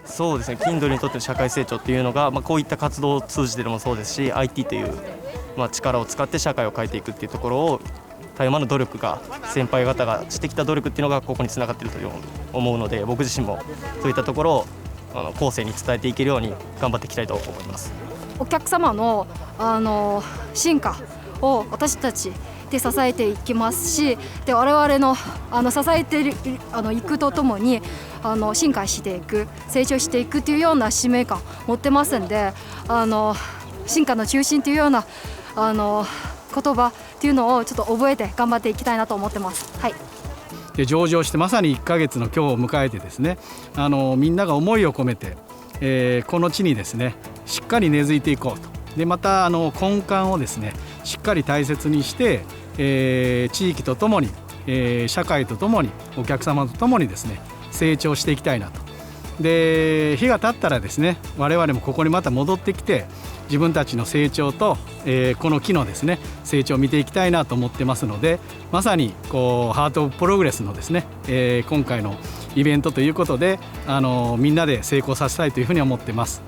そうですね、Kindle にとっての社会成長っていうのが、こういった活動を通じてでもそうですし、 IT という、力を使って社会を変えていくっていうところを、たゆまぬ努力が、先輩方がしてきた努力っていうのがここにつながっていると思うので、僕自身もそういったところを後世に伝えていけるように頑張っていきたいと思います。お客様の、進化を私たちで支えていきますし、で我々の、支えていくとともに進化していく、成長していくというような使命感を持ってますんで、進化の中心というような言葉っていうのをちょっと覚えて頑張っていきたいなと思ってます。はい。で上場してまさに1ヶ月の今日を迎えてですね、みんなが思いを込めて、この地にですねしっかり根付いていこうと。でまた根幹をですねしっかり大切にして、地域とともに、社会とともにお客様とともにですね成長していきたいなと。で日が経ったらですね我々もここにまた戻ってきて自分たちの成長と、この木のですね成長を見ていきたいなと思ってますので、まさにこうハートオブプログレスのですね、今回のイベントということでみんなで成功させたいというふうに思ってます。